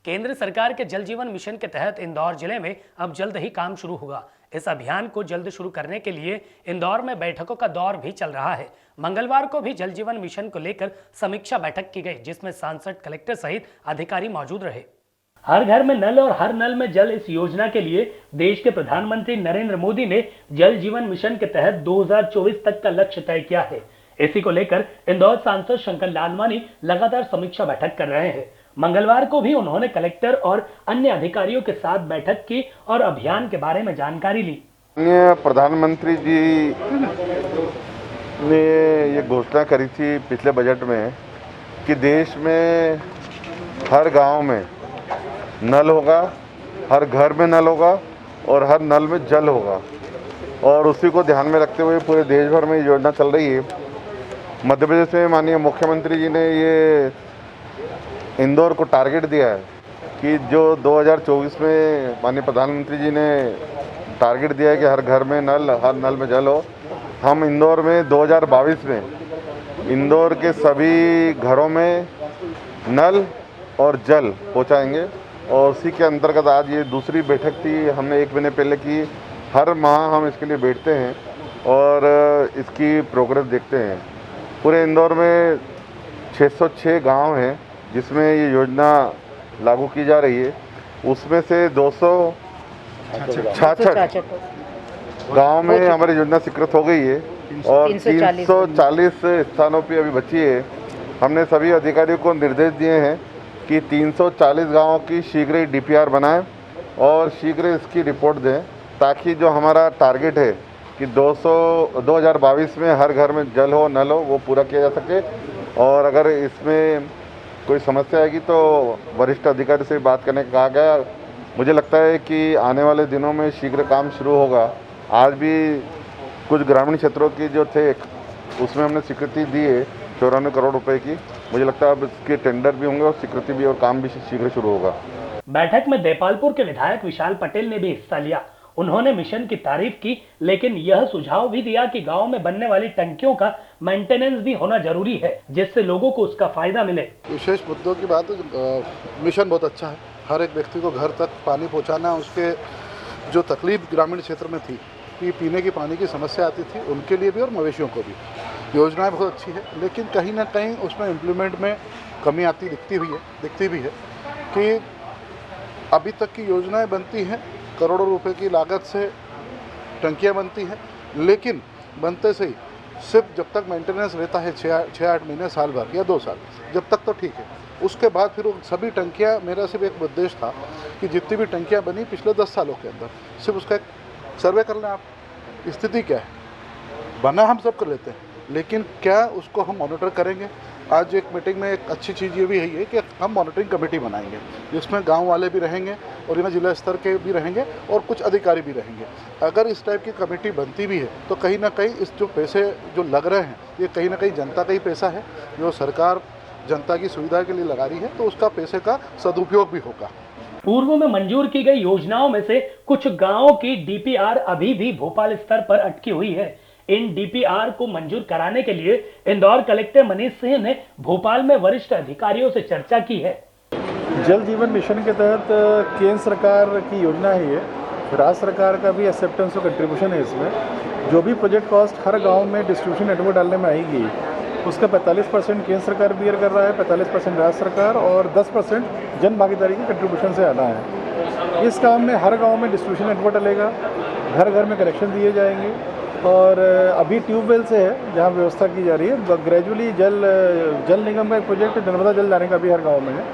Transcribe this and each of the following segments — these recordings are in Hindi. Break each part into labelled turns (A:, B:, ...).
A: केंद्र सरकार के जल जीवन मिशन के तहत इंदौर जिले में अब जल्द ही काम शुरू होगा। इस अभियान को जल्द शुरू करने के लिए इंदौर में बैठकों का दौर भी चल रहा है। मंगलवार को भी जल जीवन मिशन को लेकर समीक्षा बैठक की गई, जिसमें सांसद, कलेक्टर सहित अधिकारी मौजूद रहे। हर घर में नल और हर नल में जल इस योजना के लिए देश के प्रधानमंत्री नरेंद्र मोदी ने जल जीवन मिशन के तहत 2024 तक का लक्ष्य तय किया है। इसी को लेकर इंदौर सांसद शंकर लालवानी लगातार समीक्षा बैठक कर रहे हैं। मंगलवार को भी उन्होंने कलेक्टर और अन्य अधिकारियों के साथ बैठक की और अभियान के बारे में जानकारी ली।
B: प्रधानमंत्री जी ने ये घोषणा करी थी पिछले बजट में कि देश में हर गांव में नल होगा, हर घर में नल होगा और हर नल में जल होगा, और उसी को ध्यान में रखते हुए पूरे देश भर में ये योजना चल रही है। मध्य प्रदेश में माननीय मुख्यमंत्री जी ने ये इंदौर को टारगेट दिया है कि जो 2024 में माननीय प्रधानमंत्री जी ने टारगेट दिया है कि हर घर में नल, हर नल में जल हो। हम इंदौर में 2022 में इंदौर के सभी घरों में नल और जल पहुंचाएंगे, और उसी के अंतर्गत आज ये दूसरी बैठक थी, हमने 1 महीने पहले की। हर माह हम इसके लिए बैठते हैं और इसकी प्रोग्रेस देखते हैं। पूरे इंदौर में 606 गांव हैं जिसमें ये योजना लागू की जा रही है। उसमें से 266 गांव में हमारी योजना स्वीकृत हो गई है और 340 स्थानों पे अभी बची है। हमने सभी अधिकारियों को निर्देश दिए हैं कि 340 गांवों की शीघ्र ही DPR बनाएं और शीघ्र इसकी रिपोर्ट दें, ताकि जो हमारा टारगेट है कि 2022 में हर घर में जल हो, नल हो, वो पूरा किया जा सके। और अगर इसमें कोई समस्या आएगी तो वरिष्ठ अधिकारी से बात करने को कहा गया। मुझे लगता है कि आने वाले दिनों में शीघ्र काम शुरू होगा। आज भी कुछ ग्रामीण क्षेत्रों की जो थे उसमें हमने स्वीकृति दी है 94 करोड़ रुपए की। मुझे लगता है अब इसके टेंडर भी होंगे और स्वीकृति भी, और काम भी शीघ्र शुरू होगा।
A: बैठक में देपालपुर के विधायक विशाल पटेल ने भी हिस्सा लिया। उन्होंने मिशन की तारीफ की, लेकिन यह सुझाव भी दिया कि गांव में बनने वाली टंकियों का मेंटेनेंस भी होना जरूरी है, जिससे लोगों को उसका फायदा मिले।
C: विशेष मुद्दों की बात है, मिशन बहुत अच्छा है। हर एक व्यक्ति को घर तक पानी पहुंचाना, उसके जो तकलीफ ग्रामीण क्षेत्र में थी कि पीने की पानी की समस्या आती थी, उनके लिए भी और मवेशियों को भी योजनाएं बहुत अच्छी है। लेकिन कहीं ना कहीं उसमें इम्प्लीमेंट में कमी आती दिखती भी है कि अभी तक की योजनाएं बनती हैं, करोड़ों रुपए की लागत से टंकियां बनती हैं, लेकिन बनते से ही सिर्फ जब तक मेंटेनेंस रहता है 6-8 महीने, साल भर या 2 साल, जब तक तो ठीक है। उसके बाद फिर वो सभी टंकियां, मेरा सिर्फ एक उद्देश्य था कि जितनी भी टंकियां बनी पिछले 10 सालों के अंदर, सिर्फ उसका एक सर्वे कर लें आप, स्थिति क्या है। बना हम सब कर लेते हैं, लेकिन क्या उसको हम मॉनिटर करेंगे। आज एक मीटिंग में एक अच्छी चीज़ ये भी है कि हम मॉनिटरिंग कमेटी बनाएंगे, जिसमें गांव वाले भी रहेंगे और यहाँ जिला स्तर के भी रहेंगे और कुछ अधिकारी भी रहेंगे। अगर इस टाइप की कमेटी बनती भी है तो कहीं ना कहीं इस जो पैसे जो लग रहे हैं, ये कहीं ना कहीं जनता का ही पैसा है, जो सरकार जनता की सुविधा के लिए लगा रही है, तो उसका पैसे का सदुपयोग भी होगा।
A: पूर्व में मंजूर की गई योजनाओं में से कुछ गाँवों की DPR अभी भी भोपाल स्तर पर अटकी हुई है। इन DPR को मंजूर कराने के लिए इंदौर कलेक्टर मनीष सिंह ने भोपाल में वरिष्ठ अधिकारियों से चर्चा की है।
D: जल जीवन मिशन के तहत केंद्र सरकार की योजना है ये, राज्य सरकार का भी एक्सेप्टेंस और कंट्रीब्यूशन है इसमें। जो भी प्रोजेक्ट कॉस्ट हर गांव में डिस्ट्रीब्यूशन नेटवर्क डालने में आएगी, उसका 45% केंद्र सरकार बियर कर रहा है, 45% राज्य सरकार और 10% जन भागीदारी की कंट्रीब्यूशन से आना है। इस काम में हर गाँव में डिस्ट्रीब्यूशन नेटवर्क डलेगा, घर घर में कनेक्शन दिए जाएंगे, और अभी ट्यूबवेल से है जहाँ व्यवस्था की जा रही है। ग्रेजुअली जल निगम का एक प्रोजेक्ट नर्मदा जल जाने का भी हर गांव में है।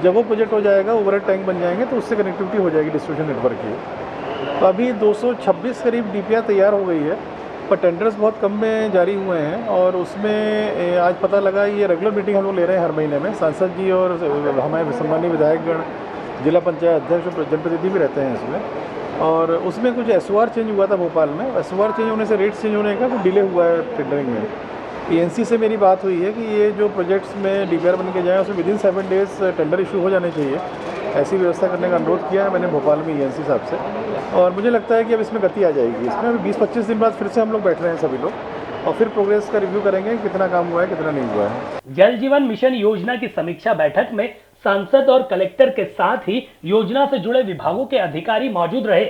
D: जब वो प्रोजेक्ट हो जाएगा, ओवरहेड टैंक बन जाएंगे, तो उससे कनेक्टिविटी हो जाएगी डिस्ट्रीब्यूशन नेटवर्क की। तो अभी 226 करीब DPR तैयार हो गई है, पर टेंडर्स बहुत कम में जारी हुए हैं। और उसमें आज पता लगा, ये रेगुलर मीटिंग हम लोग ले रहे हैं हर महीने में, सांसद जी और हमारे सम्मानीय विधायकगण, जिला पंचायत अध्यक्ष और जनप्रतिनिधि भी रहते हैं इसमें। और उसमें कुछ SOR चेंज हुआ था भोपाल में। SOR चेंज होने से रेट चेंज होने का कुछ डिले हुआ है टेंडरिंग में। PNC से मेरी बात हुई है कि ये जो प्रोजेक्ट्स में DPR बन के जाए, उसमें विदिन 7 डेज टेंडर इशू हो जाने चाहिए। ऐसी व्यवस्था करने का अनुरोध किया है मैंने भोपाल में ENC साहब से, और मुझे लगता है कि अब इसमें गति आ जाएगी। इसमें अभी 20-25 दिन बाद फिर से हम लोग बैठ रहे हैं सभी लोग, और फिर प्रोग्रेस का रिव्यू करेंगे, कितना काम हुआ है, कितना नहीं हुआ है।
A: जल जीवन मिशन योजना की समीक्षा बैठक में सांसद और कलेक्टर के साथ ही योजना से जुड़े विभागों के अधिकारी मौजूद रहे।